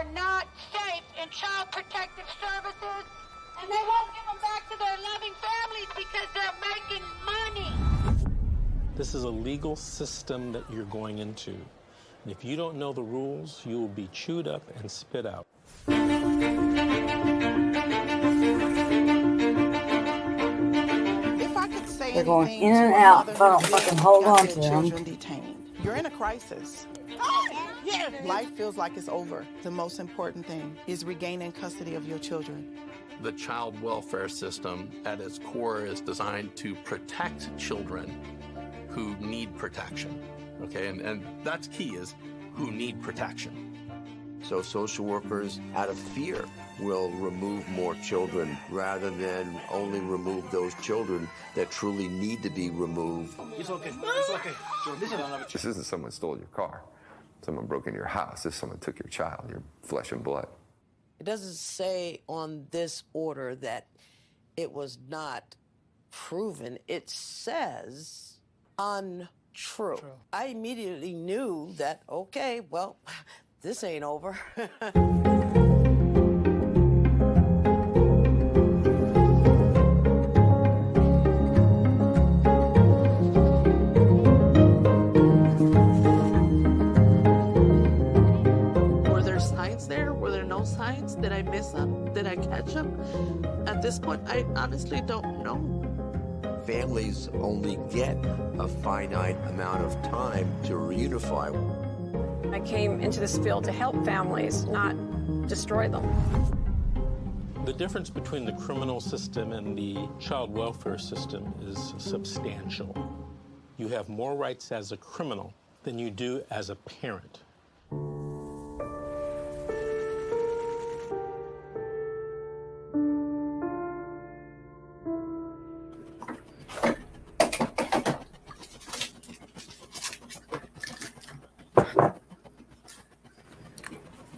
are not safe in child protective services, and they won't give them back to their loving families because they're making money. This is a legal system that you're going into. And if you don't know the rules, you will be chewed up and spit out. If I could say They're going anything in and to a out. mother If I don't who fucking feels hold got on their to them. children detained, you're in a crisis. Yeah. Life feels like it's over. The most important thing is regaining custody of your children. The child welfare system at its core is designed to protect children who need protection, okay? And that's key, is who need protection. So social workers, out of fear, will remove more children rather than only remove those children that truly need to be removed. It's okay. It's okay. This isn't someone stole your car. Someone broke into your house. This someone took your child, your flesh and blood. It doesn't say on this order that it was not proven. It says untrue. True. I immediately knew that, okay, well, this ain't over. Signs? Did I miss them? Did I catch them? At this point, I honestly don't know. Families only get a finite amount of time to reunify. I came into this field to help families, not destroy them. The difference between the criminal system and the child welfare system is substantial. You have more rights as a criminal than you do as a parent.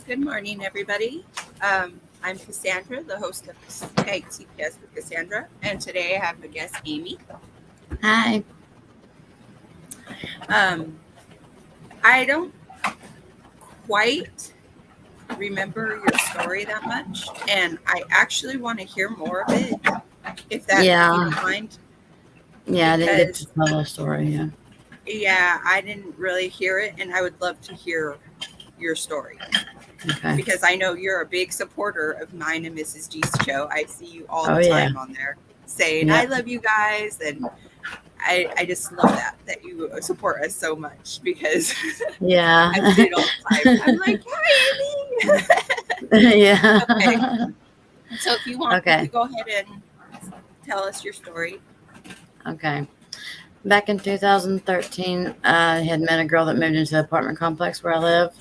Good morning, everybody. I'm Cassandra, the host of CPS with Cassandra, and today I have a guest, Amy. Hi. I don't quite remember your story that much, and I actually want to hear more of it, if that, Yeah. you don't mind. Yeah, I didn't get to tell the story, yeah. Yeah, I didn't really hear it, and I would love to hear your story. Okay. Because I know you're a big supporter of mine and Mrs. G's show. I see you all Oh, the yeah. time on there saying, Yep. I love you guys. And I just love that you support us so much, because Yeah. I see it all the time. I'm like, hi, Amy. Yeah. Okay. So if you want Okay. to go ahead and tell us your story. Okay. Back in 2013, I had met a girl that moved into the apartment complex where I live.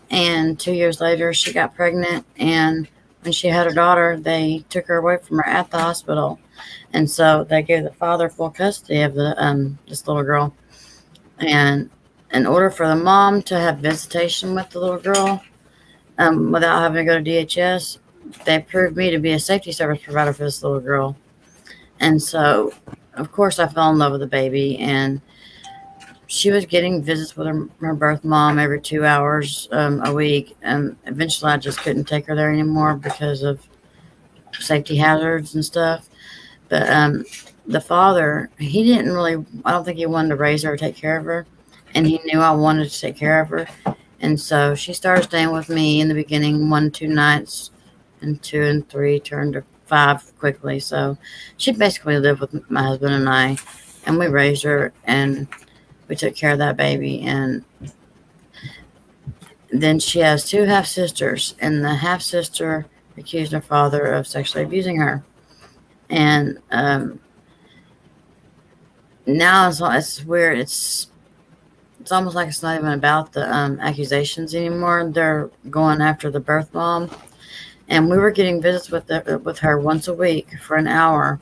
And 2 years later, she got pregnant. And when she had her daughter, they took her away from her at the hospital. And so they gave the father full custody of this little girl. And in order for the mom to have visitation with the little girl without having to go to DHS, they approved me to be a safety service provider for this little girl. And so, of course, I fell in love with the baby, and she was getting visits with her birth mom every 2 hours a week. And eventually I just couldn't take her there anymore because of safety hazards and stuff. But the father, he didn't really, I don't think he wanted to raise her or take care of her. And he knew I wanted to take care of her. And so she started staying with me in the beginning, 1, 2 nights, and 2 and 3 turned to 5 quickly. So she basically lived with my husband and I, and we raised her, and we took care of that baby. And then she has 2 half sisters, and the half sister accused her father of sexually abusing her. And now it's weird. It's almost like it's not even about the accusations anymore. They're going after the birth mom. And we were getting visits with her once a week for an hour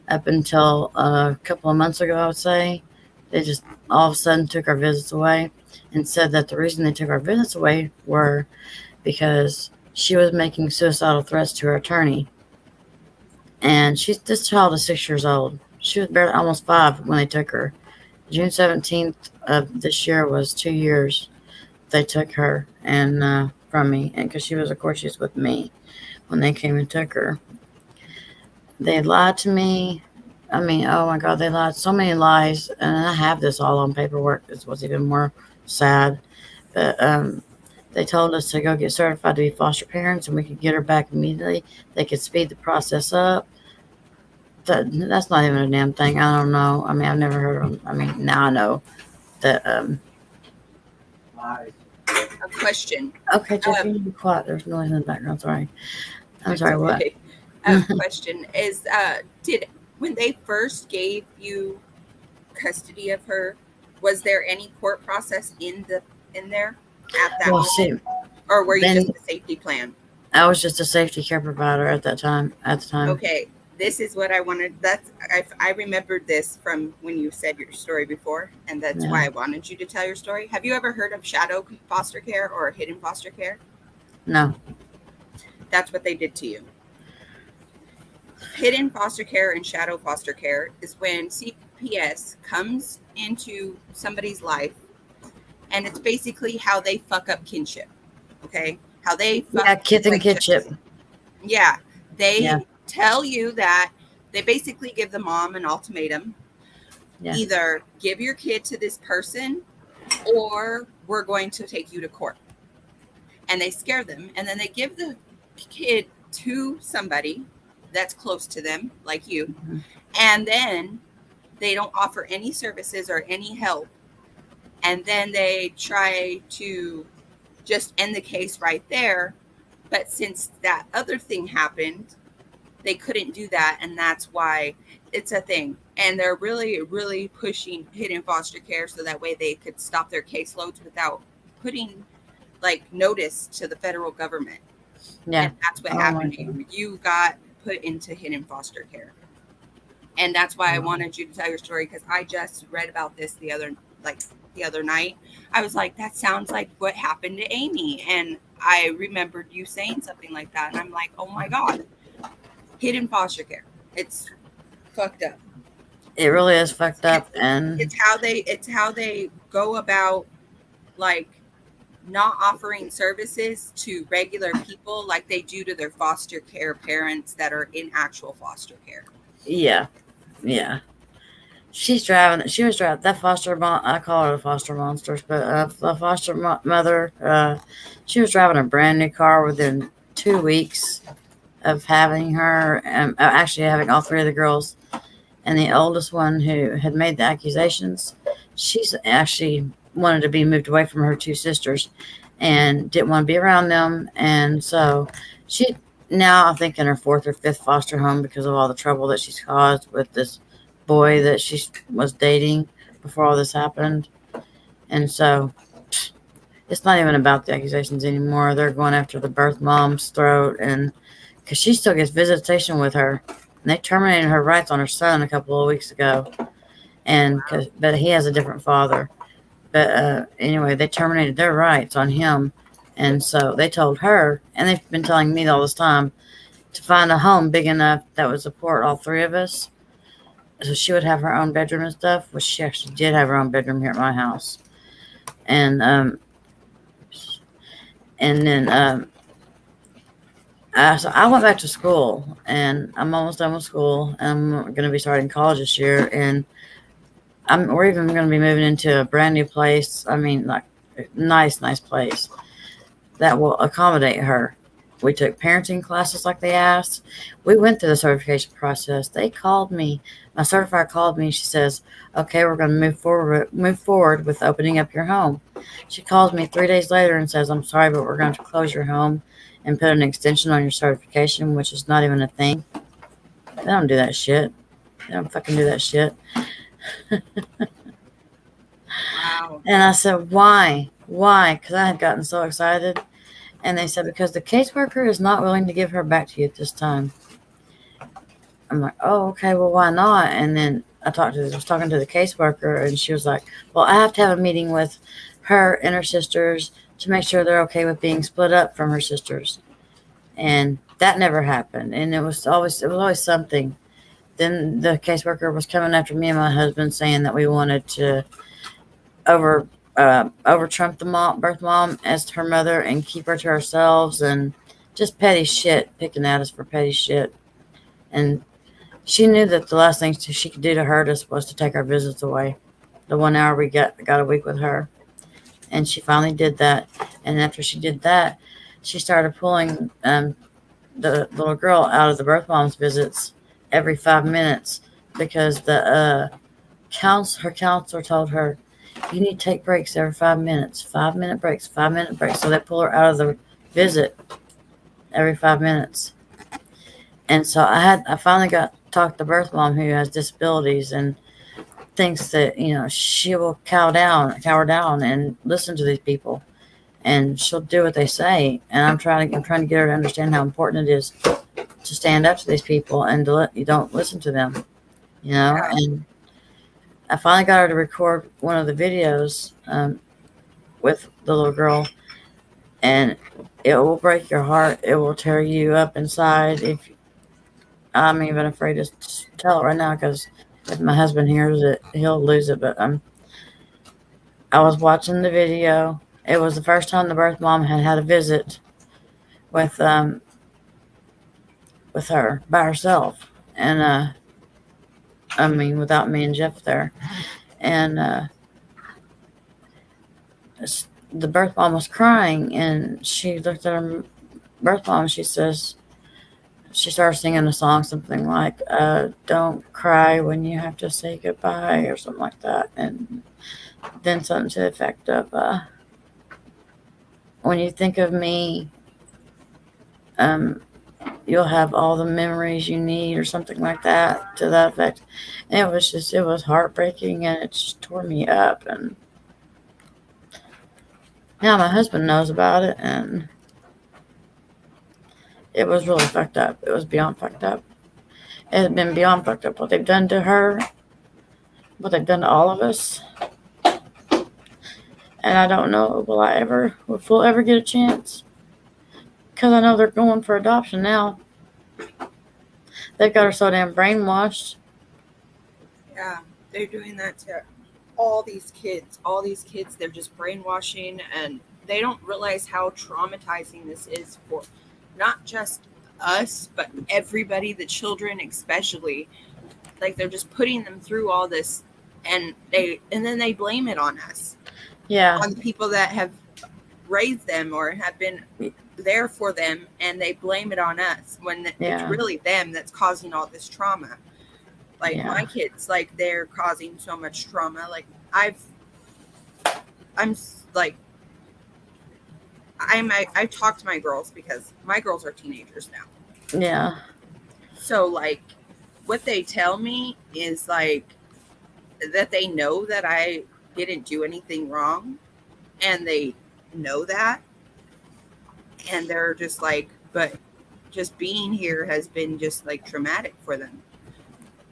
up until a couple of months ago, I would say. They just all of a sudden took our visits away and said that the reason they took our visits away were because she was making suicidal threats to her attorney. And this child is 6 years old. She was barely almost 5 when they took her. June 17th of this year was 2 years they took her, and from me, and because she was, of course, she was with me when they came and took her. They lied to me. I mean, oh my God, they lied so many lies, and I have this all on paperwork. This was even more sad. But they told us to go get certified to be foster parents, and we could get her back immediately. They could speed the process up. That's not even a damn thing. I don't know. I mean, I've never heard of them. I mean, now I know that. A question. Okay, Jeff, you need to be quiet. There's noise in the background. Sorry. I'm sorry. Okay. What? Question is, when they first gave you custody of her, was there any court process in there at that Well, moment? Or were you just a safety plan? I was just a safety care provider at that time. Okay, this is what I wanted. I remembered this from when you said your story before, and that's why I wanted you to tell your story. Have you ever heard of shadow foster care or hidden foster care? No. That's what they did to you. Hidden foster care and shadow foster care is when CPS comes into somebody's life, and it's basically how they fuck up kinship. Okay, how they fuck kith and kinship. Yeah, they tell you that they basically give the mom an ultimatum: either give your kid to this person, or we're going to take you to court. And they scare them, and then they give the kid to somebody that's close to them, like you, and then they don't offer any services or any help, and then they try to just end the case right there. But since that other thing happened, they couldn't do that, and that's why it's a thing. And they're really, really pushing hidden foster care so that way they could stop their caseloads without putting like notice to the federal government. Yeah, and that's what happened to you. You got put into hidden foster care, and that's why I wanted you to tell your story, because I just read about this the other night. I was like, that sounds like what happened to Amy, and I remembered you saying something like that, and I'm like, oh my God, hidden foster care, it's fucked up. It really is fucked up, and it's how they go about like not offering services to regular people like they do to their foster care parents that are in actual foster care. Yeah. She was driving that foster mom. I call her the foster monsters, but the foster mother. She was driving a brand new car within 2 weeks of having her, actually having all three of the girls, and the oldest one who had made the accusations. She's actually wanted to be moved away from her two sisters and didn't want to be around them. And so she now, I think, in her fourth or fifth foster home because of all the trouble that she's caused with this boy that she was dating before all this happened. And so it's not even about the accusations anymore. They're going after the birth mom's throat, and because she still gets visitation with her, and they terminated her rights on her son a couple of weeks ago. And but he has a different father. But anyway, they terminated their rights on him. And so they told her, and they've been telling me all this time, to find a home big enough that would support all three of us. So she would have her own bedroom and stuff, which she actually did have her own bedroom here at my house. And then so I went back to school, and I'm almost done with school. And I'm going to be starting college this year, and we're even going to be moving into a brand new place. I mean, like nice place that will accommodate her. We took parenting classes like they asked. We went through the certification process. They called me. My certifier called me. She says, okay, we're going to move forward with opening up your home. She calls me 3 days later and says, I'm sorry, but we're going to close your home and put an extension on your certification, which is not even a thing. They don't do that shit. They don't fucking do that shit. Wow. And I said, why? Because I had gotten so excited. And they said, because the caseworker is not willing to give her back to you at this time. I'm like, oh, okay, well, why not? And then I was talking to the caseworker, and she was like, well, I have to have a meeting with her and her sisters to make sure they're okay with being split up from her sisters. And that never happened. And it was always something. Then the caseworker was coming after me and my husband saying that we wanted to over Trump the birth mom as her mother and keep her to ourselves, and just petty shit, picking at us for petty shit. And she knew that the last thing she could do to hurt us was to take our visits away. The 1 hour we got a week with her. And she finally did that. And after she did that, she started pulling the little girl out of the birth mom's visits every 5 minutes because her counselor told her, you need to take breaks every 5 minutes, 5-minute breaks, 5-minute breaks. So they pull her out of the visit every 5 minutes. And so I finally got to talk to birth mom who has disabilities and thinks that, she will cower down and listen to these people, and she'll do what they say. And I'm trying to get her to understand how important it is to stand up to these people and you don't listen to them, Yeah. And I finally got her to record one of the videos with the little girl, and it will break your heart. It will tear you up inside. I'm even afraid to tell it right now because if my husband hears it, he'll lose it. But I was watching the video. It was the first time the birth mom had a visit with her by herself, and without me and Jeff there. And the birth mom was crying, and she looked at her birth mom. She started singing a song, something like, don't cry when you have to say goodbye, or something like that. And then something to the effect of, when you think of me, you'll have all the memories you need, or something like that, to that effect. And it was heartbreaking, and it just tore me up. And now my husband knows about it, and it was really fucked up. It was beyond fucked up. It had been beyond fucked up what they've done to her, what they've done to all of us. And I don't know if we'll ever get a chance, because I know they're going for adoption now. They've got her so damn brainwashed. Yeah, they're doing that to all these kids. All these kids, they're just brainwashing, and they don't realize how traumatizing this is for not just us, but everybody, the children especially. Like, they're just putting them through all this, and then they blame it on us. Yeah. On the people that have raised them or have been there for them, and they blame it on us when it's really them that's causing all this trauma. Like, my kids, like, they're causing so much trauma. Like, I've talked to my girls, because my girls are teenagers now. Yeah. So, like, what they tell me is, like, that they know that I didn't do anything wrong, and they know that, and they're just like, but just being here has been just like traumatic for them,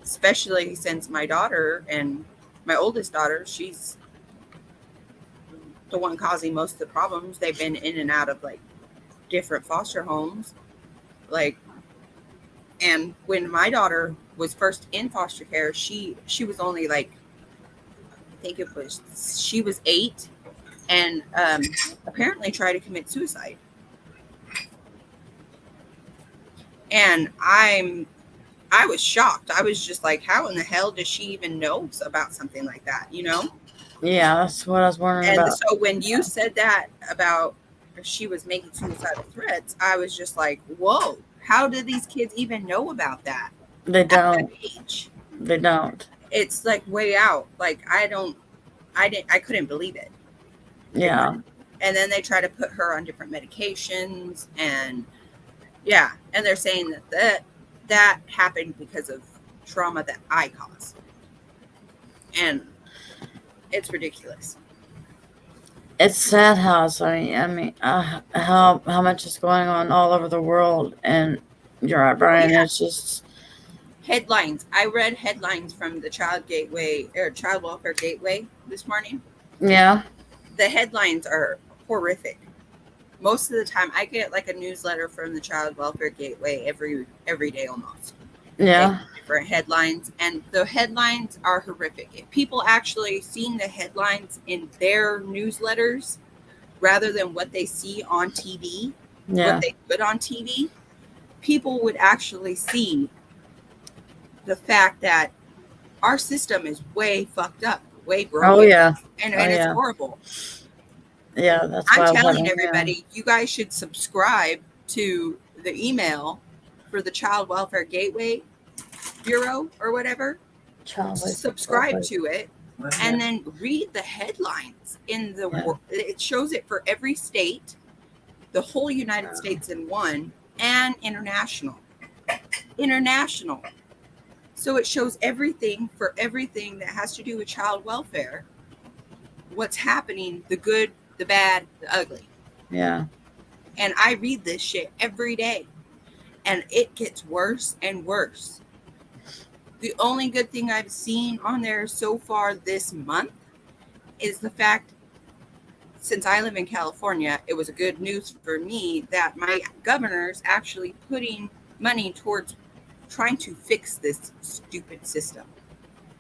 especially since my daughter, and my oldest daughter, she's the one causing most of the problems. They've been in and out of like different foster homes, like, and when my daughter was first in foster care, she was only like, she was 8, and apparently tried to commit suicide. And I was shocked. I was just like, how in the hell does she even know about something like that, Yeah, that's what I was wondering about. And so when you said that about she was making suicidal threats, I was just like, whoa, how did these kids even know about that? They don't. At that age? They don't. It's like way out. Like, I couldn't believe it. Yeah. And then they try to put her on different medications, and and they're saying that happened because of trauma that I caused. And it's ridiculous. It's sad how how much is going on all over the world. And you're right, Brian. Yeah. It's just headlines. I read headlines from the Child Welfare Gateway this morning. Yeah. The headlines are horrific. Most of the time, I get like a newsletter from the Child Welfare Gateway every day almost. Yeah. Different headlines, and the headlines are horrific. If people actually seen the headlines in their newsletters rather than what they see on TV, what they put on TV, people would actually see the fact that our system is way fucked up, way broken. Oh yeah. And Oh, it's yeah. horrible. Yeah, that's why I'm I was telling like, everybody, you guys should subscribe to the email for the Child Welfare Gateway Bureau or whatever. Subscribe to it and then read the headlines in the world. It shows it for every state, the whole United States in one, and international. So it shows everything for everything that has to do with child welfare, what's happening, the good, the bad, the ugly. Yeah. And I read this shit every day, and it gets worse and worse. The only good thing I've seen on there so far this month is the fact, since I live in California, it was a good news for me that my governor's actually putting money towards trying to fix this stupid system.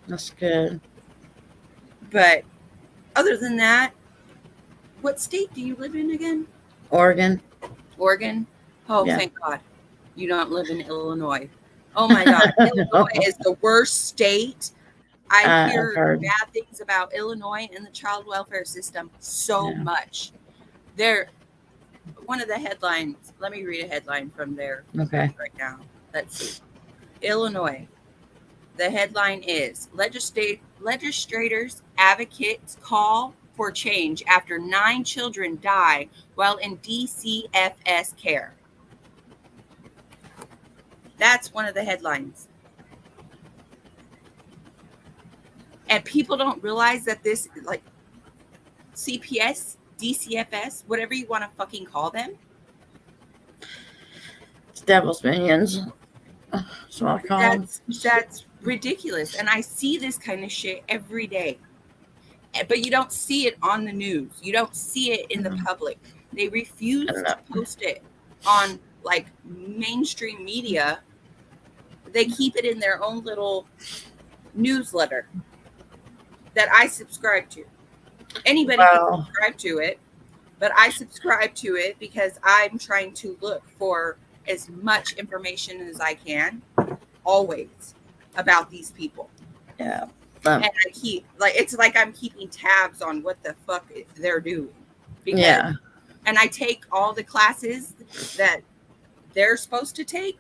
That's good. But other than that, what state do you live in again? Oregon. Oh, yeah. Thank God you don't live in Illinois. Oh my God, Illinois is the worst state. I hear bad things about Illinois and the child welfare system so much. They're one of the headlines. Let me read a headline from there right now. Let's see. Illinois. The headline is legislators advocates call for change after 9 children die while in DCFS care. That's one of the headlines. And people don't realize that this, like, CPS, DCFS, whatever you want to fucking call them. It's devil's minions. That's what I call them. That's ridiculous. And I see this kind of shit every day. But you don't see it on the news. You don't see it in the public. They refuse to post it on, like, mainstream media. They keep it in their own little newsletter that I subscribe to. Anybody can subscribe to it, but I subscribe to it because I'm trying to look for as much information as I can, always, about these people. Yeah. And I keep, like, it's like I'm keeping tabs on what the fuck they're doing. And I take all the classes that they're supposed to take.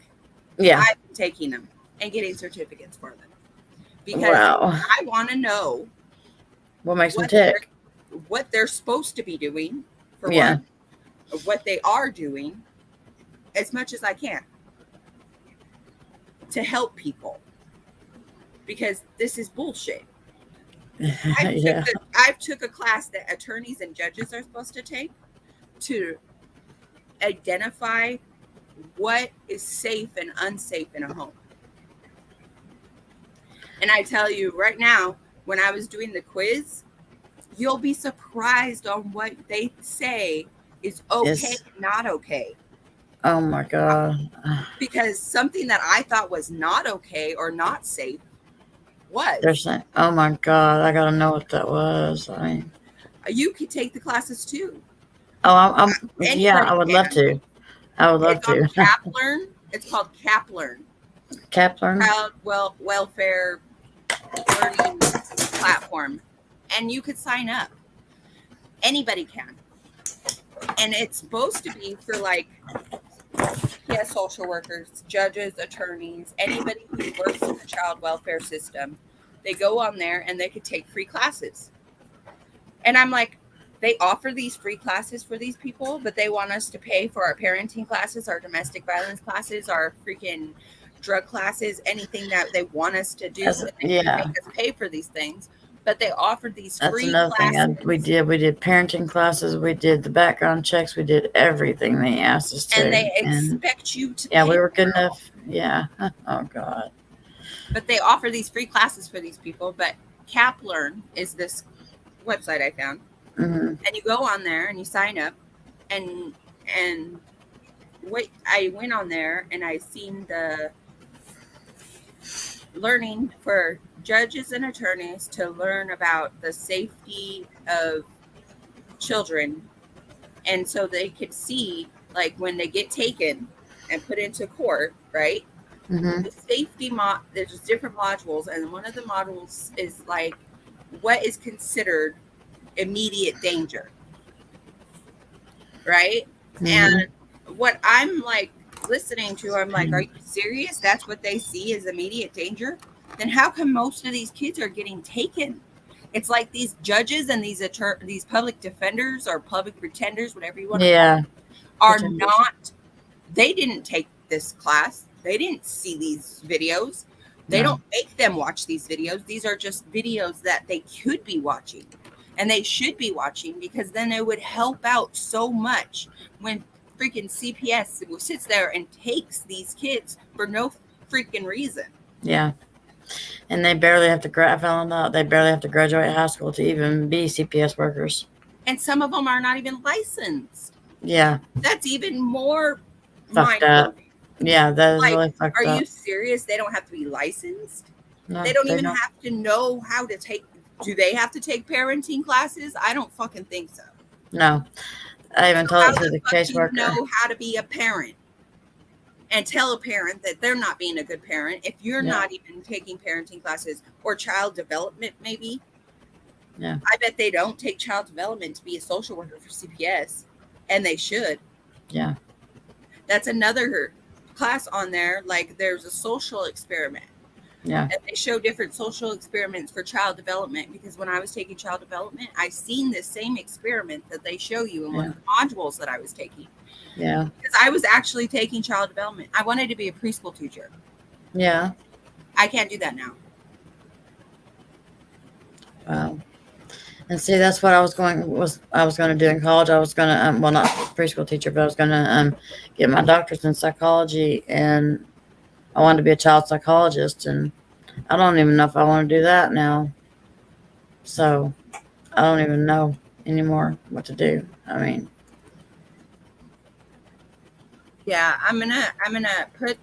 Yeah. I've been taking them and getting certificates for them. Because I want to know what makes them tick. What they're supposed to be doing, for one, what they are doing, as much as I can to help people. Because this is bullshit. I've took a class that attorneys and judges are supposed to take to identify what is safe and unsafe in a home. And I tell you right now, when I was doing the quiz, you'll be surprised on what they say is okay, not okay. Oh my God. Because something that I thought was not okay or not safe was. They're saying, oh my God, I gotta know what that was. I mean, you could take the classes too. Oh, I would love to. I would love to. CapLearn. It's called CapLearn. CapLearn. Child welfare learning platform, and you could sign up. Anybody can, and it's supposed to be for, like, social workers, judges, attorneys, anybody who works in the child welfare system. They go on there and they could take free classes. And I'm like, they offer these free classes for these people, but they want us to pay for our parenting classes, our domestic violence classes, our freaking drug classes, anything that they want us to do. So they can make us pay for these things. But they offered these free classes. That's another thing we did. We did parenting classes. We did the background checks. We did everything they asked us to. And they expect you to. Yeah, we were good enough. Yeah. Oh God. But they offer these free classes for these people. But CapLearn is this website I found, and you go on there and you sign up, and wait. I went on there and I seen learning for judges and attorneys to learn about the safety of children, and so they could see, like, when they get taken and put into court, right? The safety there's different modules, and one of the modules is like what is considered immediate danger, right? And what I'm like listening to, I'm like, are you serious? That's what they see as immediate danger? Then how come most of these kids are getting taken? It's like these judges and these public defenders or public pretenders, whatever you want to call them, are not, they didn't take this class. They didn't see these videos. They don't make them watch these videos. These are just videos that they could be watching, and they should be watching, because then it would help out so much when freaking CPS sits there and takes these kids for no freaking reason. Yeah. And they barely have to, I found out they barely have to graduate high school to even be CPS workers. And some of them are not even licensed. Yeah. That's even more fucked up. Yeah, that is like, really fucked up. Are you serious? They don't have to be licensed? No, they don't even have to know how to take, do they have to take parenting classes? I don't fucking think so. No. I even told it to the caseworker. Know how to be a parent and tell a parent that they're not being a good parent if you're not even taking parenting classes or child development, maybe. Yeah. I bet they don't take child development to be a social worker for CPS, and they should. Yeah. That's another class on there. Like, there's a social experiment. Yeah. And they show different social experiments for child development, because when I was taking child development, I seen this same experiment that they show you in one of the modules that I was taking. Yeah. Because I was actually taking child development. I wanted to be a preschool teacher. Yeah. I can't do that now. Wow. And see, that's what I was going to do in college. I was going to, well, not preschool teacher, but I was going to get my doctorate in psychology, and I wanted to be a child psychologist, and I don't even know if I want to do that now. So I don't even know anymore what to do. I mean, yeah, I'm gonna put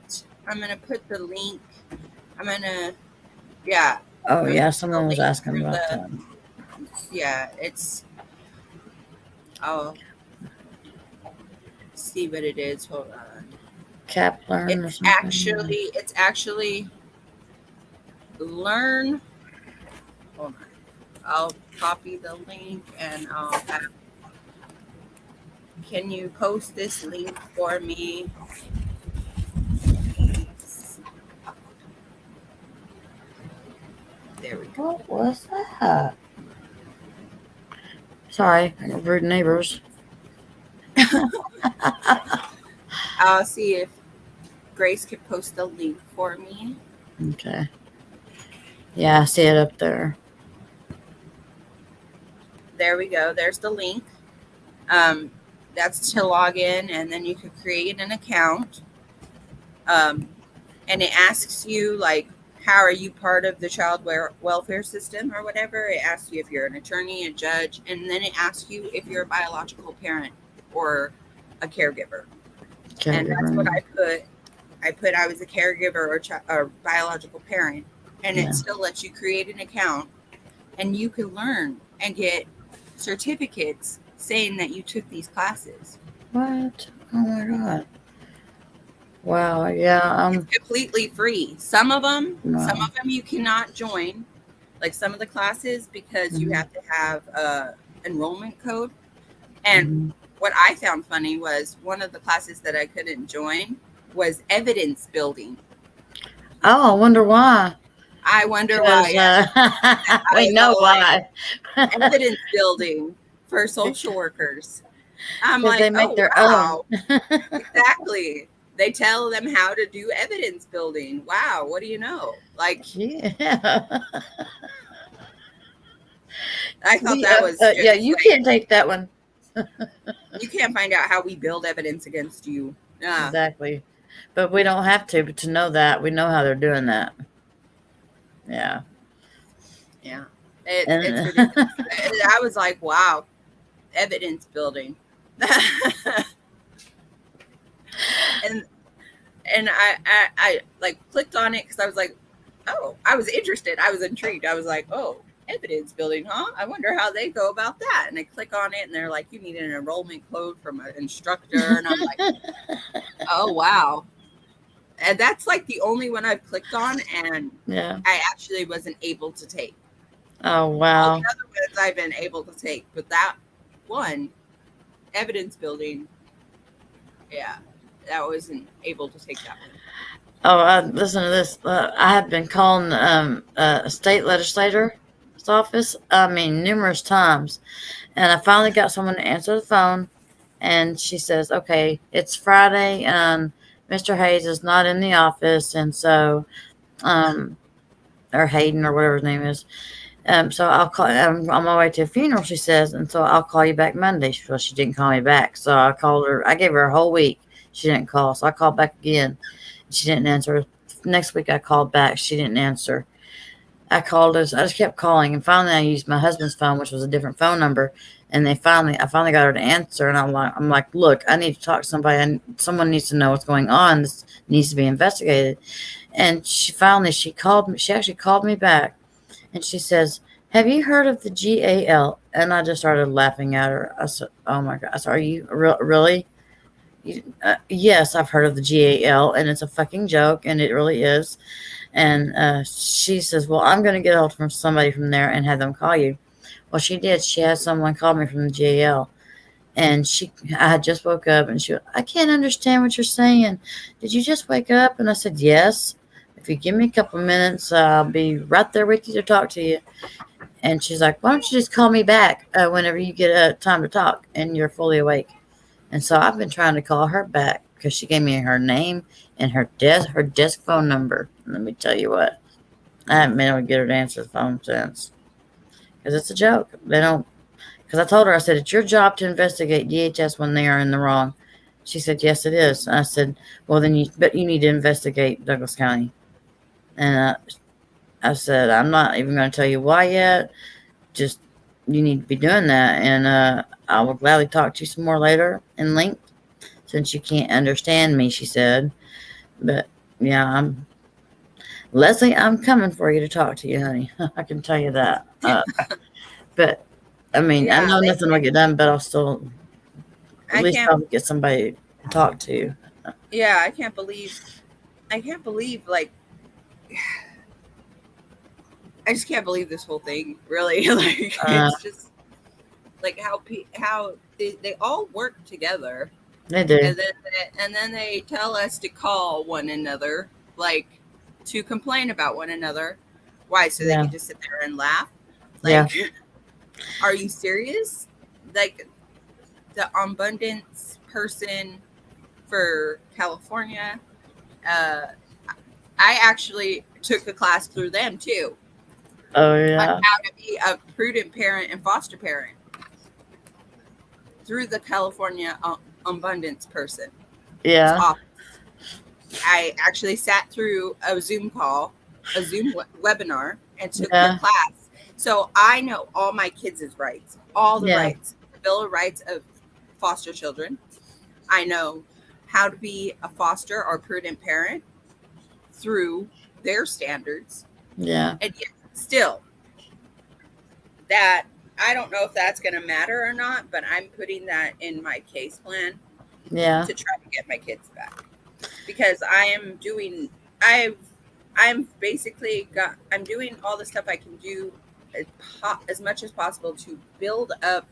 the link. Oh yeah, someone was asking about that. Yeah, I'll see what it is. Hold on. Kaplan or something. It's actually learn. Hold on. I'll copy the link and I'll have. Can you post this link for me? There we go. What was that? Sorry, I got rude neighbors. I'll see if Grace could post the link for me. Okay. Yeah, I see it up there. There we go. There's the link. That's to log in, and then you could create an account. And it asks you, like, how are you part of the child welfare system or whatever. It asks you if you're an attorney, a judge, and then it asks you if you're a biological parent or a caregiver. And that's what I put. I was a caregiver or biological parent, and it still lets you create an account, and you can learn and get certificates saying that you took these classes. What? Oh my God. Wow. Yeah. It's completely free. Some of them you cannot join, like some of the classes, because you have to have a enrollment code. And what I found funny was one of the classes that I couldn't join was evidence building. Oh, I wonder why. I wonder why. We know why. Evidence building for social workers. I'm like, they make their own. Exactly. They tell them how to do evidence building. Wow, what do you know? Like, yeah. I thought that was yeah. You can't take that one. You can't find out how we build evidence against you. Exactly, but we don't have to. But to know that, we know how they're doing that. Yeah. Yeah. It's ridiculous. I was like, wow, evidence building. And I like clicked on it because I was like, oh, I was interested. I was intrigued. I was like, oh, evidence building, huh? I wonder how they go about that. And I click on it and they're like, you need an enrollment code from an instructor. And I'm like, oh, wow. And that's like the only one I've clicked on and I actually wasn't able to take. Oh, wow. All the other ones I've been able to take, but that one, evidence building, yeah, I wasn't able to take that one. Oh, listen to this. I have been calling a state legislator's office, numerous times. And I finally got someone to answer the phone. And she says, okay, it's Friday and Mr. Hayes is not in the office. And so, or Hayden or whatever his name is. So I'll call, I'm on my way to a funeral, she says. And so I'll call you back Monday. Well, she didn't call me back. So I called her. I gave her a whole week. She didn't call. So I called back again. She didn't answer. Next week I called back. She didn't answer. I called us. I just kept calling, and finally I used my husband's phone, which was a different phone number. And I finally got her to answer. And I'm like, look, I need to talk to somebody. And someone needs to know what's going on. This needs to be investigated. And she called me. She actually called me back, and she says, have you heard of the GAL? And I just started laughing at her. I said, oh my God. I said, are you really? Yes, I've heard of the GAL, and it's a fucking joke, and it really is. And she says, well, I'm going to get a hold from somebody from there and have them call you. Well, she did. She had someone call me from the GAL, and I had just woke up, and she, I can't understand what you're saying. Did you just wake up? And I said, yes. If you give me a couple of minutes, I'll be right there with you to talk to you. And she's like, why don't you just call me back whenever you get time to talk and you're fully awake? And so I've been trying to call her back because she gave me her name and her desk phone number. Let me tell you what, I haven't been able to get her to answer the phone since, because it's a joke. They don't. Because I told her, I said, it's your job to investigate DHS when they are in the wrong. She said, yes, it is. I said, well, then you need to investigate Douglas County. And I said, I'm not even going to tell you why yet. Just you need to be doing that, and I will gladly talk to you some more later in length, since you can't understand me, she said. But yeah, Leslie, I'm coming for you to talk to you, honey. I can tell you that. But I mean, I know nothing will get done, but I'll still at least probably get somebody to talk to. Yeah, I can't believe like, I just can't believe this whole thing, really. Like, it's just like how they all work together. They do. And then they tell us to call one another, like, to complain about one another. Why? So they can just sit there and laugh? Like, are you serious? Like, the abundance person for California, I actually took a class through them too. Oh, yeah. On how to be a prudent parent and foster parent through the California abundance person. Yeah. I actually sat through a Zoom webinar, and took their class. So I know all my kids' rights, all the rights, the Bill of Rights of foster children. I know how to be a foster or prudent parent through their standards. Yeah. And yet still, that I don't know if that's going to matter or not, but I'm putting that in my case plan. Yeah. To try to get my kids back, because I'm doing all the stuff I can do as much as possible to build up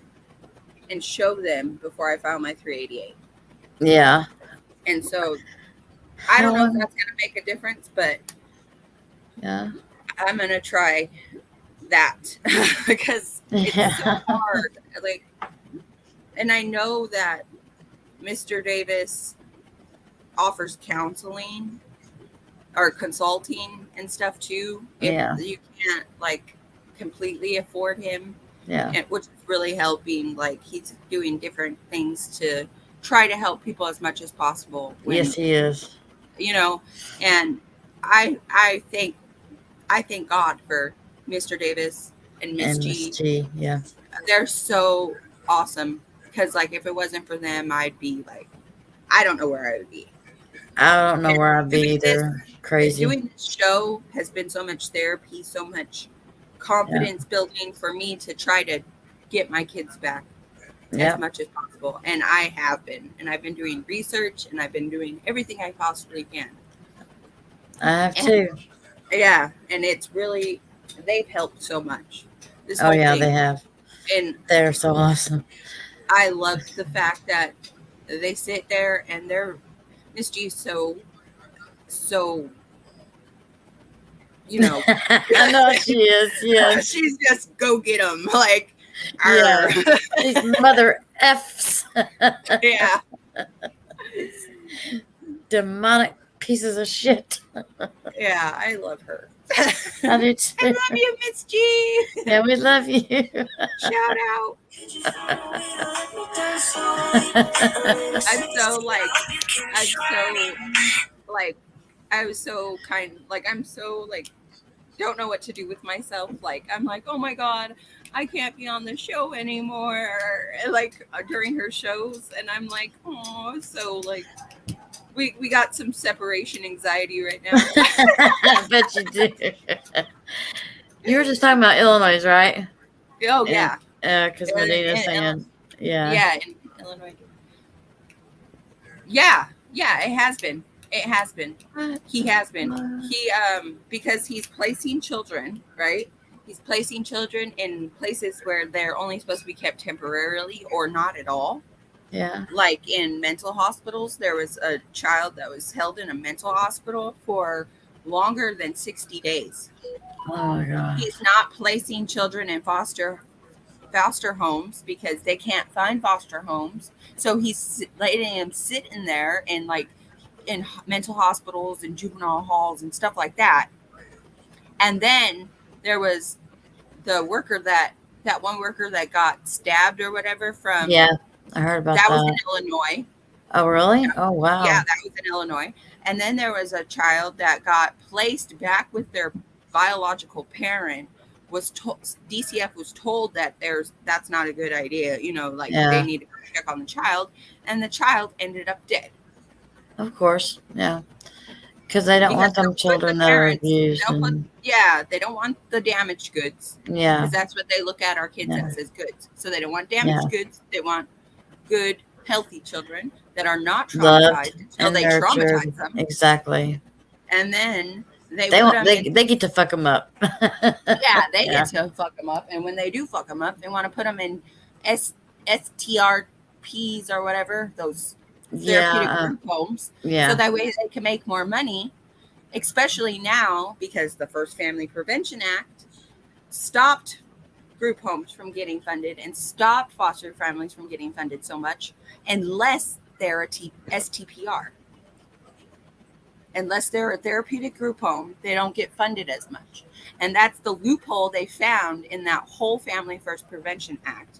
and show them before I file my 388. Yeah. And so I don't know if that's going to make a difference, but yeah, I'm going to try that because it's so hard. Like, and I know that Mr. Davis offers counseling or consulting and stuff too. If you can't like completely afford him. Yeah. Which is really helping. Like, he's doing different things to try to help people as much as possible. Yes, he is. You know, and I thank God for Mr. Davis and Miss G. Yeah. They're so awesome, because like if it wasn't for them, I'd be like, I don't know where I would be. I don't know And where I'd be doing this, either. Crazy. doing this show has been so much therapy, so much confidence building for me to try to get my kids back as much as possible. And I have been. And I've been doing research and I've been doing everything I possibly can. I have too. Yeah. And it's really, they've helped so much. This Oh, whole yeah, thing. they have. And They're so awesome. I love the fact that they sit there and they're Miss G so you know. I know she is. Yes. She's just go get them. Like, yeah. These mother F's. Yeah. Demonic pieces of shit. Yeah, I love her. I do too. I love you, Miss G. Yeah, we love you. Shout out. I'm so don't know what to do with myself. Like, I'm like, oh my God, I can't be on the show anymore. Like during her shows. And I'm like, oh, so like, we got some separation anxiety right now. I bet you do. You were just talking about Illinois, right? Oh, yeah. Because Medina's saying, yeah. Yeah, in Illinois. Yeah, it has been. It has been. He has been. He, because he's placing children, right? He's placing children in places where they're only supposed to be kept temporarily or not at all. Yeah. Like in mental hospitals, there was a child that was held in a mental hospital for longer than 60 days. Oh my God. He's not placing children in foster homes because they can't find foster homes. So he's letting them sit in there and like in mental hospitals and juvenile halls and stuff like that. And then there was the worker that one worker that got stabbed or whatever from. Yeah, I heard about that. That was in Illinois. Oh, really? Oh, wow. Yeah, that was in Illinois. And then there was a child that got placed back with their biological parent. DCF was told that that's not a good idea. You know, like they need to check on the child. And the child ended up dead. Of course, yeah. Because they don't want them children that are abused. They don't want the damaged goods. Yeah. Because that's what they look at our kids as goods. So they don't want damaged goods. They want good, healthy children that are not traumatized until they traumatize them. Exactly. And then they get to fuck them up. They get to fuck them up. And when they do fuck them up, they want to put them in STRPs or whatever, those therapeutic group homes. Yeah. So that way they can make more money, especially now because the First Family Prevention Act stopped group homes from getting funded and stopped foster families from getting funded so much unless they're a STPR. Unless they're a therapeutic group home, they don't get funded as much. And that's the loophole they found in that whole Family First Prevention Act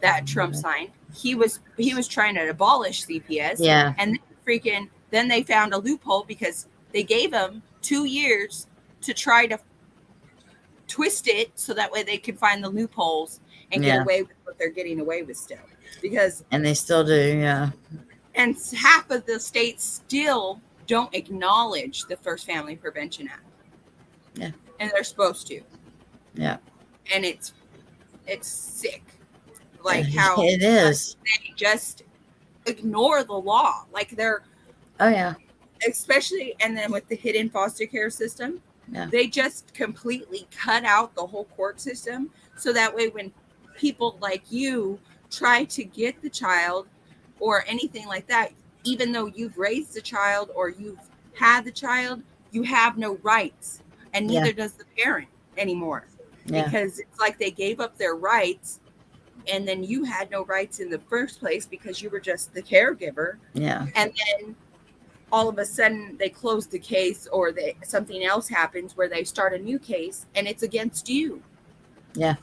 that Trump signed. He was trying to abolish CPS. Yeah. And then they found a loophole because they gave them 2 years to try to twist it so that way they could find the loopholes and get away with what they're getting away with still. And they still do, yeah. And half of the states still don't acknowledge the First Family Prevention Act. Yeah. And they're supposed to. Yeah. And it's sick. Like how it is. They just ignore the law. Like they're especially and then with the hidden foster care system, they just completely cut out the whole court system. So that way when people like you try to get the child or anything like that, even though you've raised the child or you've had the child, you have no rights. And neither does the parent anymore. Yeah. Because it's like they gave up their rights and then you had no rights in the first place because you were just the caregiver. Yeah. And then all of a sudden they close the case or something else happens where they start a new case and it's against you. Yeah.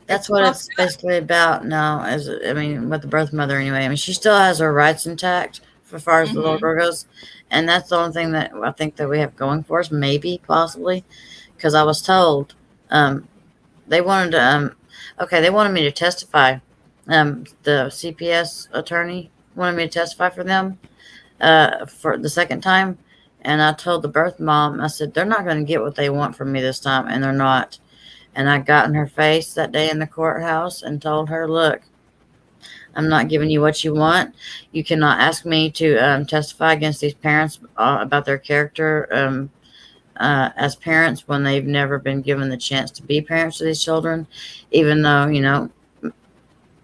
That's what it's basically about now. With the birth mother anyway. I mean, she still has her rights intact as far as the little girl goes. And that's the only thing that I think that we have going for us, maybe, possibly. Because I was told they wanted to, they wanted me to testify. The CPS attorney wanted me to testify for them. for the second time. And I told the birth mom, I said, they're not going to get what they want from me this time. And they're not. And I got in her face that day in the courthouse and told her, look, I'm not giving you what you want. You cannot ask me to testify against these parents about their character as parents when they've never been given the chance to be parents to these children, even though,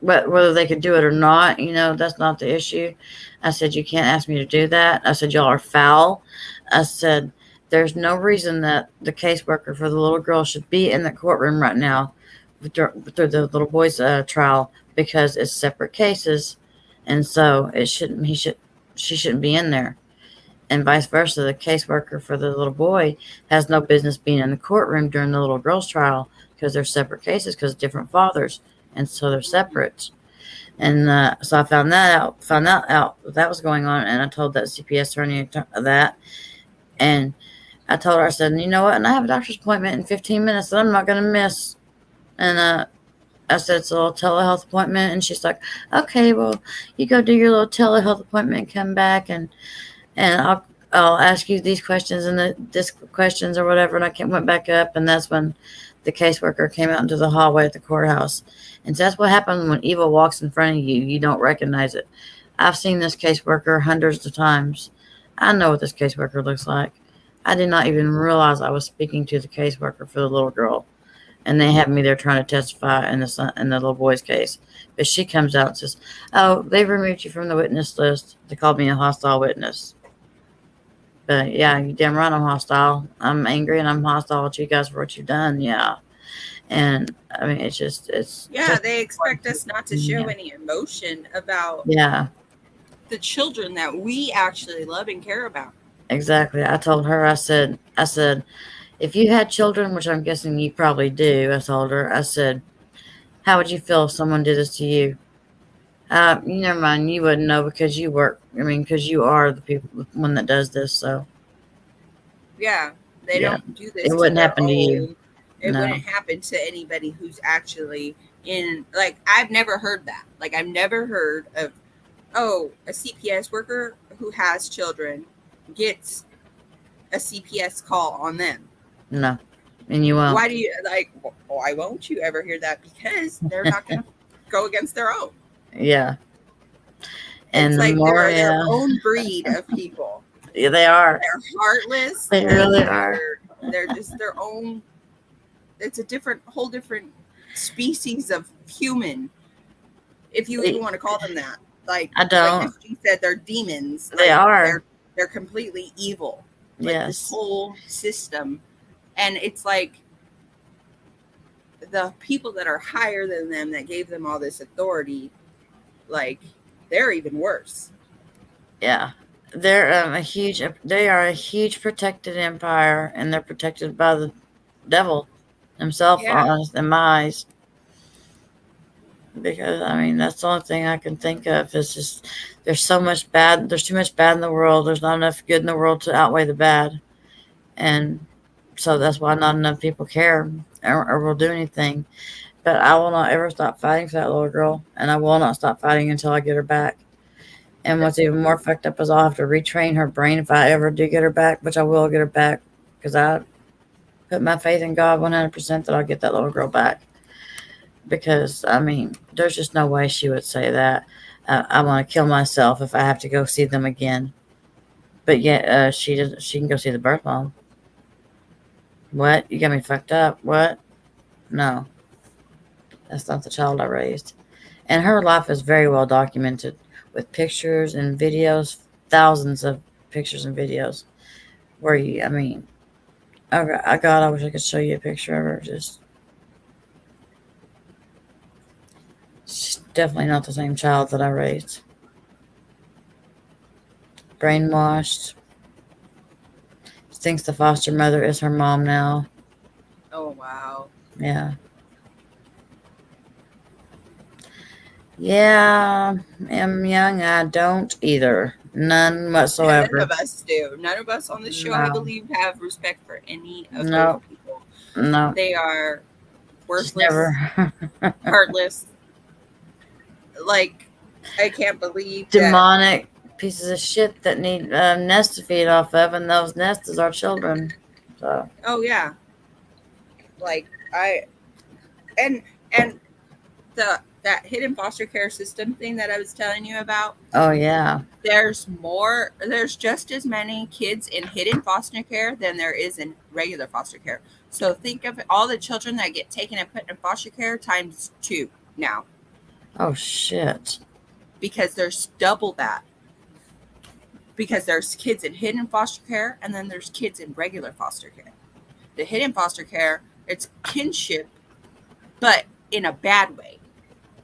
but whether they could do it or not, that's not the issue. I said, you can't ask me to do that. I said, y'all are foul. I said, there's no reason that the caseworker for the little girl should be in the courtroom right now through the little boy's trial, because it's separate cases. And so she shouldn't be in there. And vice versa. The caseworker for the little boy has no business being in the courtroom during the little girl's trial, because they're separate cases, because different fathers. And so they're separate. And so I found out that was going on. And I told that CPS attorney that. And I told her, I said, you know what? And I have a doctor's appointment in 15 minutes that I'm not going to miss. And I said, it's a little telehealth appointment. And she's like, okay, well, you go do your little telehealth appointment and come back. And I'll ask you these questions and this questions or whatever. And I went back up. And that's when the caseworker came out into the hallway at the courthouse. And so that's what happens when evil walks in front of you. You don't recognize it. I've seen this caseworker hundreds of times. I know what this caseworker looks like. I did not even realize I was speaking to the caseworker for the little girl. And they had me there trying to testify in the little boy's case. But she comes out and says, oh, they've removed you from the witness list. They called me a hostile witness. But yeah, you damn right I'm hostile. I'm angry and I'm hostile to you guys for what you've done. Yeah. And I mean, it's just. They expect us not to show any emotion about the children that we actually love and care about. Exactly. I told her, I said, if you had children, which I'm guessing you probably do, I told her, I said, how would you feel if someone did this to you? Never mind, you wouldn't know because you work. I mean, because you are the one that does this. So. Yeah, they don't do this. It wouldn't happen to you. It wouldn't happen to anybody who's actually in, like, I've never heard that. Like, I've never heard of, a CPS worker who has children gets a CPS call on them. No, and you won't. Why do you, why won't you ever hear that? Because they're not going to go against their own. Yeah. And it's like they're their own breed of people. Yeah, they are. They're heartless. They really are. They're just their own. It's a whole different species of human, if you even want to call them that. Like, I don't. Like she said, they're demons. They are. They're completely evil. Yes. This whole system, and it's like the people that are higher than them that gave them all this authority, like, they're even worse. Yeah. They're they are a huge protected empire, and they're protected by the devil himself, in my eyes. Because I mean, that's the only thing I can think of. Is just there's too much bad in the world. There's not enough good in the world to outweigh the bad, and so that's why not enough people care or will do anything. But I will not ever stop fighting for that little girl, and I will not stop fighting until I get her back. And what's even more fucked up is I'll have to retrain her brain if I ever do get her back, which I will get her back, because I put my faith in God 100% that I'll get that little girl back. Because, I mean, there's just no way she would say that. I want to kill myself if I have to go see them again. But yet, she can go see the birth mom. What? You got me fucked up. What? No. That's not the child I raised. And her life is very well documented with pictures and videos, thousands of pictures and videos. Where I mean, oh God, I wish I could show you a picture of her. She's definitely not the same child that I raised. Brainwashed. She thinks the foster mother is her mom now. Oh, wow. Yeah. Yeah, I'm young. I don't either. None whatsoever. None of us do. None of us on the show, I believe, have respect for any of those people. No. They are worthless, never. heartless. Like, I can't believe demonic pieces of shit that need nests to feed off of, and those nests is our children. So. Oh yeah. Like and that hidden foster care system thing that I was telling you about. Oh yeah. There's just as many kids in hidden foster care than there is in regular foster care. So think of all the children that get taken and put in foster care times 2 now. Oh shit. Because there's double that. Because there's kids in hidden foster care and then there's kids in regular foster care. The hidden foster care, it's kinship, but in a bad way.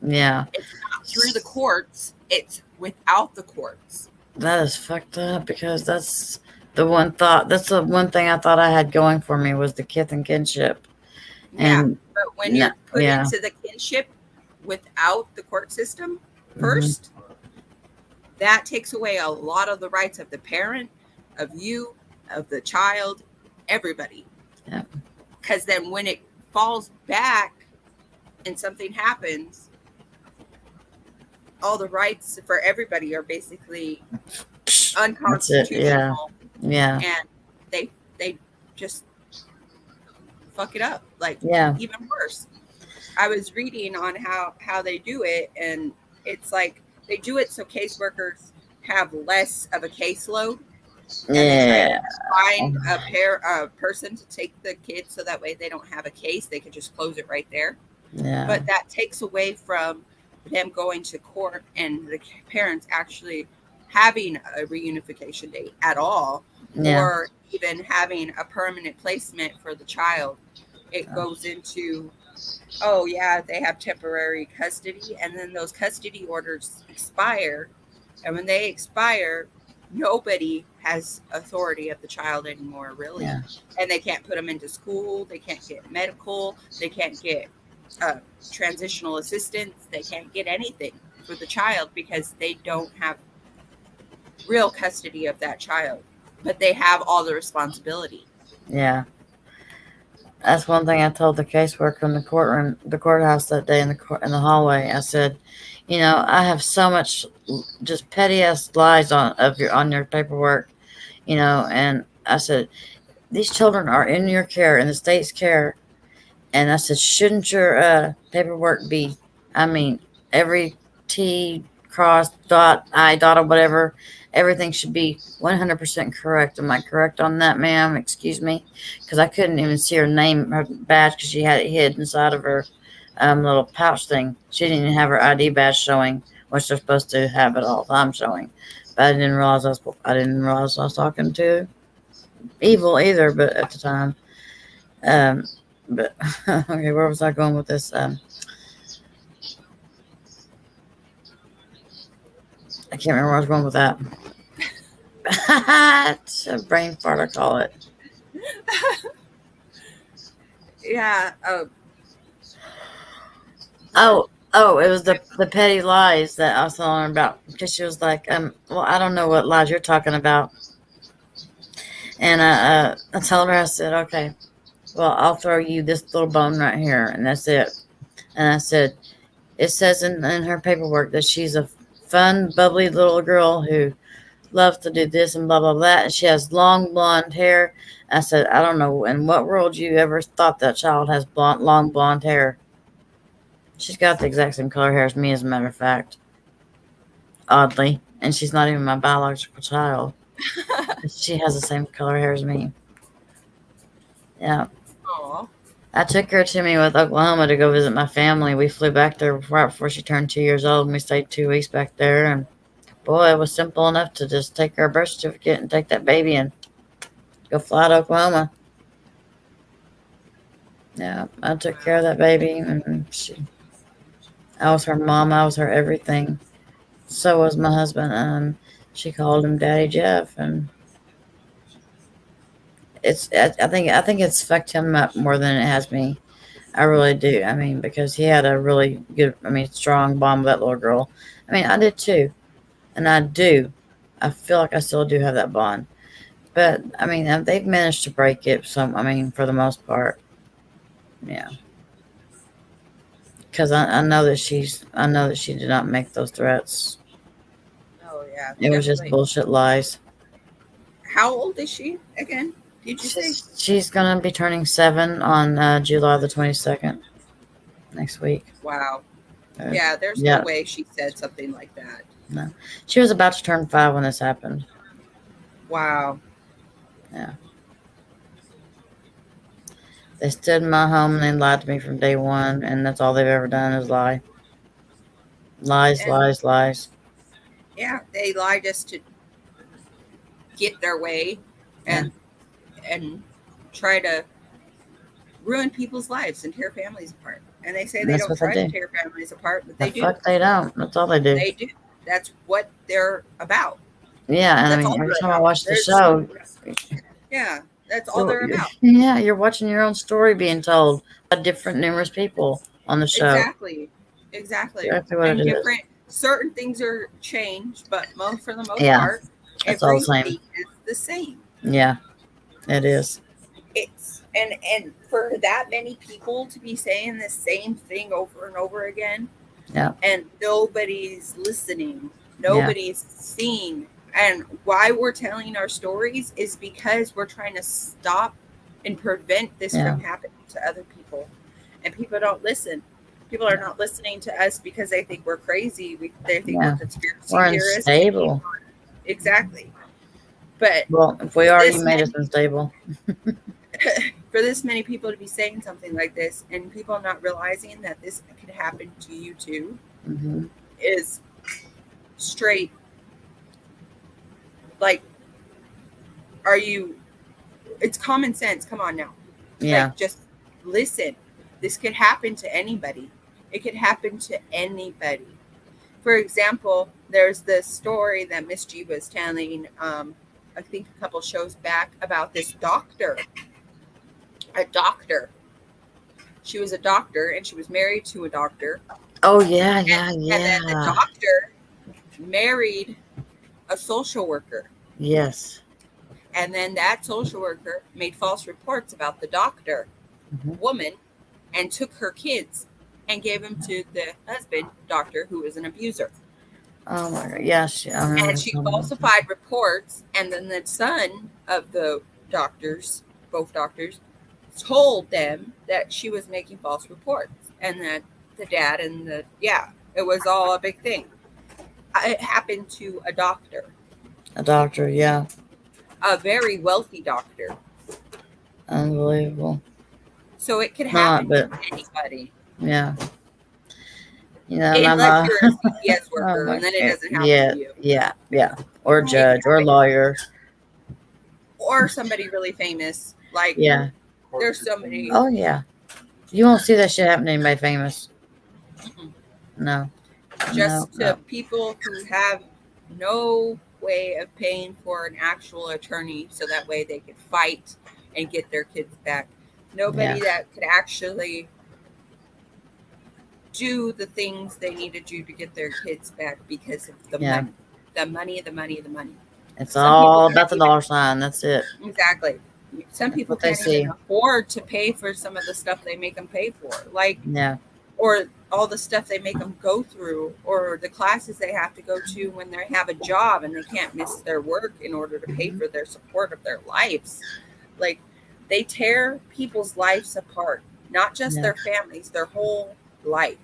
Yeah. It's not through the courts, it's without the courts. That is fucked up, because that's the one thing I thought I had going for me was the kith and kinship. And but when you're put into the kinship without the court system first, that takes away a lot of the rights of the parent, of you, of the child, everybody. Yeah. Because then when it falls back and something happens, all the rights for everybody are basically unconstitutional. Yeah. And they just fuck it up. Like, even worse. I was reading on how they do it, and it's like they do it so caseworkers have less of a caseload. Yeah. Find a person to take the kids so that way they don't have a case. They can just close it right there. Yeah. But that takes away from them going to court and the parents actually having a reunification date at all, or even having a permanent placement for the child. It goes into, they have temporary custody, and then those custody orders expire. And when they expire, nobody has authority of the child anymore, really. Yeah. And they can't put them into school. They can't get medical. They can't get transitional assistance. They can't get anything for the child because they don't have real custody of that child, but they have all the responsibility. Yeah. That's one thing I told the caseworker in the courthouse that day in the hallway. I said, I have so much just petty ass lies on your paperwork, and I said, these children are in your care, in the state's care. And I said, shouldn't your paperwork be, every T cross, dot, I, dot, or whatever, everything should be 100% correct. Am I correct on that, ma'am? Excuse me? Because I couldn't even see her name, her badge, because she had it hid inside of her little pouch thing. She didn't even have her ID badge showing, which they're supposed to have it all the time showing. But I didn't realize I was talking to evil either, but at the time. But okay, where was I going with this? I can't remember where I was going with that. It's a brain fart, I call it. Yeah. Oh, it was the petty lies that I was telling her about, because she was like, well, I don't know what lies you're talking about. And I told her, I said, okay, well, I'll throw you this little bone right here, and that's it. And I said, it says in her paperwork that she's a fun, bubbly little girl who loves to do this and blah, blah, blah. And she has long blonde hair. I said, I don't know in what world you ever thought that child has long blonde hair. She's got the exact same color hair as me, as a matter of fact. Oddly. And she's not even my biological child. She has the same color hair as me. Yeah. Aww. I took her to me with Oklahoma to go visit my family. We flew back there right before she turned 2 years old, and we stayed 2 weeks back there. And boy, it was simple enough to just take her birth certificate and take that baby and go fly to Oklahoma. Yeah, I took care of that baby, and I was her mom. I was her everything. So was my husband. She called him Daddy Jeff, and I think it's fucked him up more than it has me. I really do. Because he had a really good, strong bond with that little girl. I did too, and I do. I feel like I still do have that bond, but they've managed to break it. So for the most part, yeah. Because I know that she did not make those threats. Oh Yeah. It was just definitely. bullshit lies. How old is she again? Did you say? She's going to be turning 7 on July the 22nd next week. Wow. Yeah, there's yeah. no way she said something like that. No. She was about to turn 5 when this happened. Wow. Yeah. They stood in my home and they lied to me from day one, and that's all they've ever done is lie. Lies, And, lies, lies. Yeah, they lie just to get their way and try to ruin people's lives and tear families apart. And they say they don't try to tear families apart, but they do. Fuck, they don't. That's all they do. They do. That's what they're about. Yeah, and That's I mean, every time I watch the show. Yeah, that's all they're about. Yeah, you're watching your own story being told by different, numerous people on the show. Exactly. Exactly what and different. Certain things are changed, but for the most part, everything is the same. Yeah, it is. It's and for that many people to be saying the same thing over and over again. Yeah. And nobody's listening. Nobody's seeing. And why we're telling our stories is because we're trying to stop and prevent this from happening to other people. And people don't listen. People are not listening to us because they think we're crazy. They think we're conspiracy theorists. Unstable. Exactly. But if we are, you made us unstable. For this many people to be saying something like this and people not realizing that this could happen to you too is straight. Like, it's common sense. Come on now. Yeah. Like, just listen. This could happen to anybody. It could happen to anybody. For example, there's this story that Miss G was telling, I think a couple shows back, about this doctor. A doctor. She was a doctor and she was married to a doctor. Oh, yeah. And then the doctor married a social worker. Yes. And then that social worker made false reports about the doctor, woman, and took her kids and gave them to the husband, doctor, who was an abuser. Oh my God! Yes, and she falsified reports, and then the son of the doctors, both doctors, told them that she was making false reports, and that the dad and it was all a big thing. It happened to a doctor. A doctor, yeah. A very wealthy doctor. Unbelievable. So it could happen to anybody. Yeah. You know, unless you're a CPS worker, and then it doesn't happen to you. Yeah. Or a judge, or a lawyer. Or somebody really famous. Like, there's so many. Oh, yeah. You won't see that shit happen to anybody famous. No. Just to people who have no way of paying for an actual attorney so that way they could fight and get their kids back. Nobody that could actually do the things they need to do to get their kids back because of the money. The money. It's all about the dollar sign. That's it. Exactly. Some people can't even afford to pay for some of the stuff they make them pay for. Like, or all the stuff they make them go through, or the classes they have to go to when they have a job and they can't miss their work in order to pay for their support of their lives. Like, they tear people's lives apart, not just their families, their whole life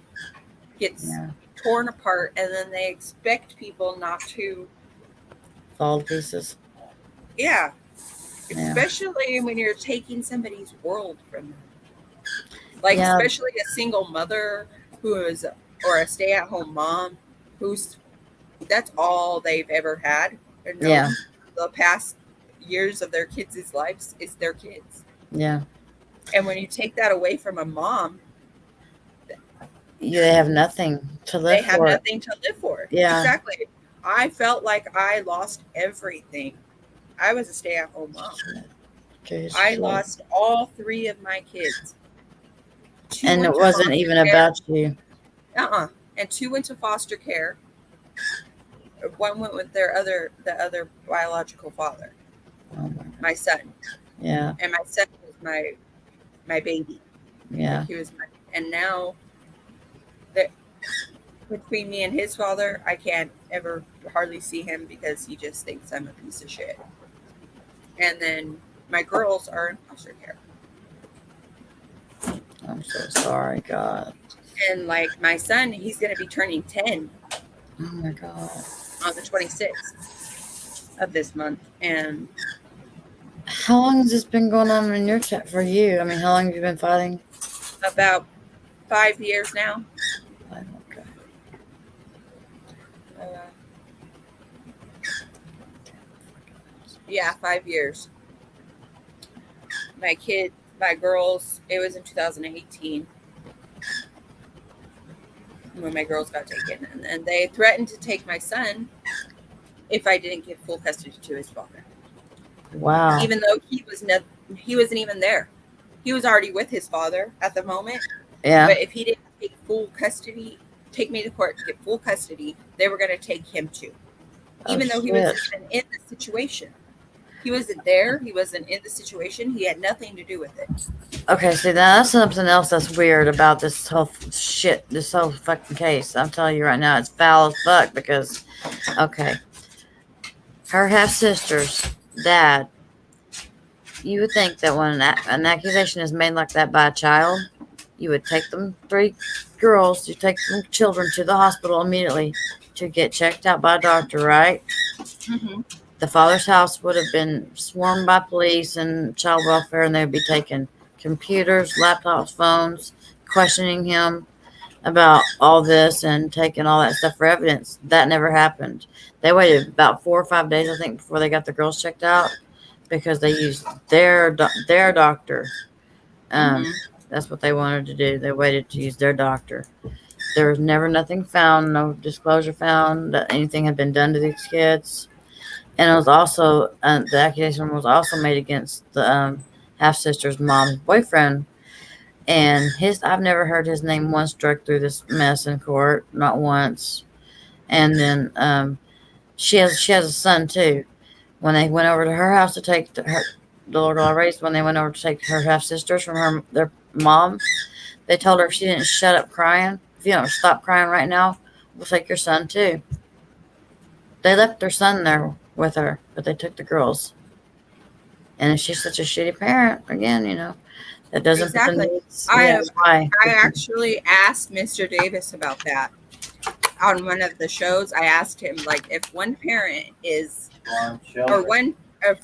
gets torn apart, and then they expect people not to fall to pieces. Yeah. Especially when you're taking somebody's world from them. Like, especially a single mother or a stay-at-home mom that's all they've ever had. The past years of their kids' lives is their kids. Yeah. And when you take that away from a mom, they have nothing to live for. They have nothing to live for. Yeah. Exactly. I felt like I lost everything. I was a stay-at-home mom. I lost all 3 of my kids. And it wasn't even about you. And 2 went to foster care. 1 went with the other biological father. Oh my son. Yeah. And my son was my baby. Yeah. He was and now between me and his father, I can't ever hardly see him because he just thinks I'm a piece of shit. And then my girls are in foster care. I'm so sorry, God. And like my son, he's going to be turning 10. Oh my God. On the 26th of this month. And how long has this been going on in your chat for you? I mean, how long have you been fighting? About 5 years now. Okay. Yeah, 5 years. My girls, it was in 2018 when my girls got taken. And they threatened to take my son if I didn't give full custody to his father. Wow. Even though he wasn't even there. He was already with his father at the moment. Yeah. But if he didn't take full custody, take me to court to get full custody, they were going to take him too. Even though he wasn't even in the situation. He wasn't there. He wasn't in the situation. He had nothing to do with it. Okay, see, now that's something else that's weird about this whole shit, this whole fucking case. I'm telling you right now, it's foul as fuck because, okay, her half-sister's dad, you would think that when an accusation is made like that by a child, you would take them 3 girls, you take them children to the hospital immediately to get checked out by a doctor, right? Mm-hmm. The father's house would have been swarmed by police and child welfare, and they'd be taking computers, laptops, phones, questioning him about all this and taking all that stuff for evidence. That never happened. They waited about 4 or 5 days, I think, before they got the girls checked out because they used their doctor. That's what they wanted to do. They waited to use their doctor. There was never nothing found, no disclosure found that anything had been done to these kids. And it was also, the accusation was also made against the half-sister's mom's boyfriend. And I've never heard his name once dragged through this mess in court, not once. And then she has a son too. When they went over to her house to take the little girl I raised, when they went over to take her half-sisters from their mom, they told her if she didn't shut up crying, if you don't stop crying right now, we'll take your son too. They left their son there with her, but they took the girls. And she's such a shitty parent, again, you know, that doesn't exactly. I actually asked Mr. Davis about that on one of the shows. I asked him, like, if one parent is, or one of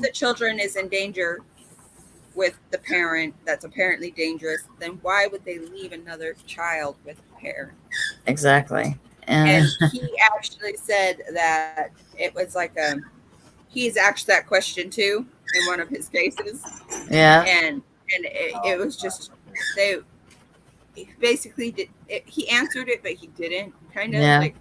the children is in danger with the parent that's apparently dangerous, then why would they leave another child with the parent? Exactly. And he actually said that it was like he's asked that question too in one of his cases. Yeah. And it was just, they basically did it, he answered it, but he didn't kind of like,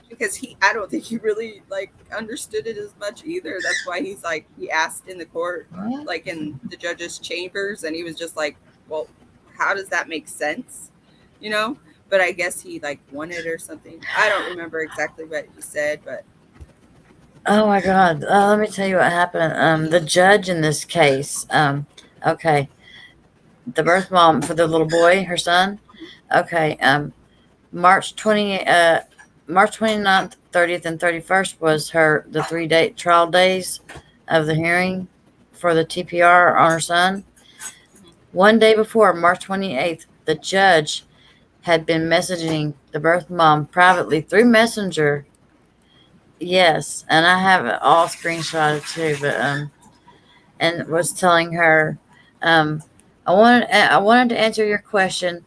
because I don't think he really like understood it as much either. That's why he's like, he asked in the court, like in the judge's chambers, and he was just like, well, how does that make sense? You know? But I guess he like won it or something. I don't remember exactly what he said, but. Oh my God. Let me tell you what happened. The judge in this case, okay. The birth mom for the little boy, her son. Okay. March 29th, 30th, and 31st was the 3-day trial days of the hearing for the TPR on her son. One day before, March 28th, the judge had been messaging the birth mom privately through Messenger. Yes, and I have it all screenshotted too, but and was telling her, I wanted to answer your question,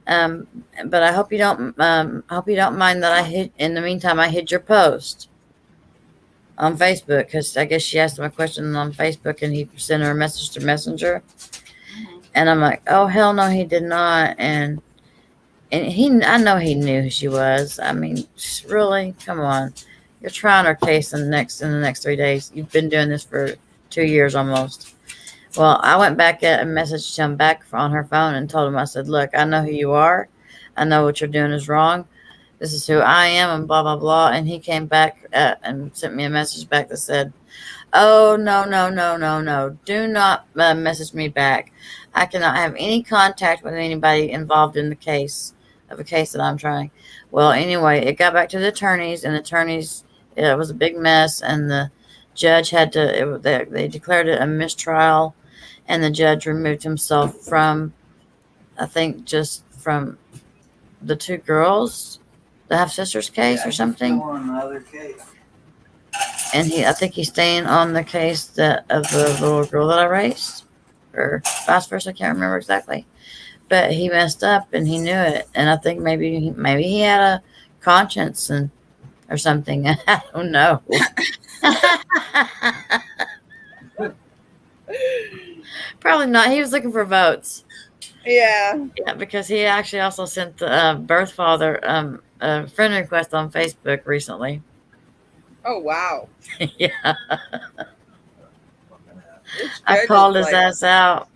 but I hope you don't mind that I hid. In the meantime, I hid your post on Facebook because I guess she asked him a question on Facebook, and he sent her a message to Messenger, and I'm like, oh hell no, he did not, and I know he knew who she was. I mean, really, come on. You're trying her case in the next 3 days. You've been doing this for 2 years almost. Well, I went back and messaged him back on her phone and told him, I said, look, I know who you are. I know what you're doing is wrong. This is who I am and blah, blah, blah. And he came back and sent me a message back that said, oh, no. Do not message me back. I cannot have any contact with anybody involved in the case of a case that I'm trying. Well, anyway, it got back to the attorneys, and the attorneys, it was a big mess, and the judge had to, they declared it a mistrial, and the judge removed himself from, I think, just from the two girls, the half sisters case or something. On the other case. And I think he's staying on the case of the little girl that I raised, or vice versa. I can't remember exactly, but he messed up and he knew it. And I think maybe he had a conscience or something. I don't know. Probably not. He was looking for votes. Yeah. Yeah, because he actually also sent the birth father a friend request on Facebook recently. Oh, wow. Yeah. I called his ass out.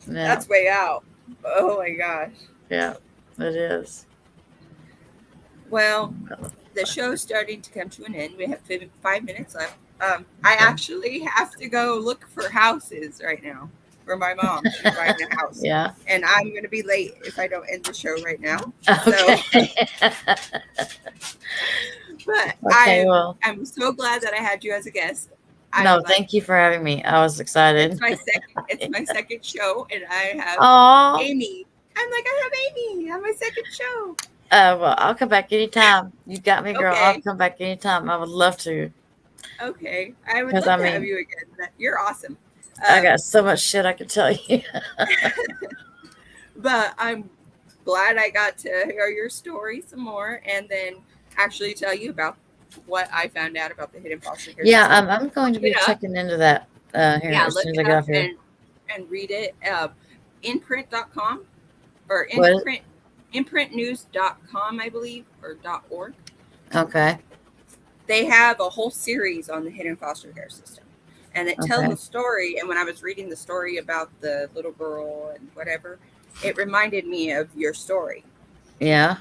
Yeah. That's way out. Oh my gosh. Yeah, it is. Well, the show's starting to come to an end. We have 5 minutes left. I actually have to go look for houses right now for my mom. She's buying a house. Yeah. And I'm going to be late if I don't end the show right now. Okay. But Okay, I'm so glad that I had you as a guest. Thank you for having me. I was excited. It's my second show, and I have Aww. Amy. I'm like, I have Amy on my second show. Well, I'll come back anytime. You got me, girl. Okay. I'll come back anytime. I would love to. Okay. I would love to have you again. You're awesome. I got so much shit I could tell you. But I'm glad I got to hear your story some more, and then actually tell you about what I found out about the hidden foster care. Yeah, I'm going to be checking into that here as soon as I get off here. And read it. Imprint.com or imprintnews.com, I believe, or .org. Okay. They have a whole series on the hidden foster care system. And it tells a story. And when I was reading the story about the little girl and whatever, it reminded me of your story. Yeah.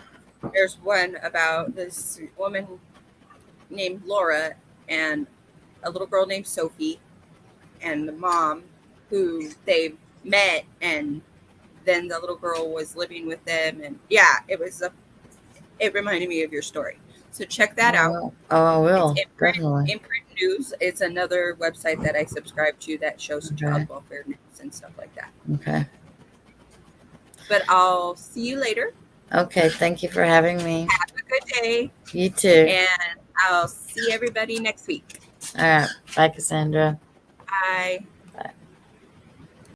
There's one about this woman named Laura and a little girl named Sophie and the mom who they met, and then the little girl was living with them. And yeah, it reminded me of your story. So check that out. Oh, I will. Definitely. Imprint News. It's another website that I subscribe to that shows child welfare news and stuff like that. Okay. But I'll see you later. Okay. Thank you for having me. Have a good day. You too. And I'll see everybody next week. All right. Bye, Cassandra. Bye.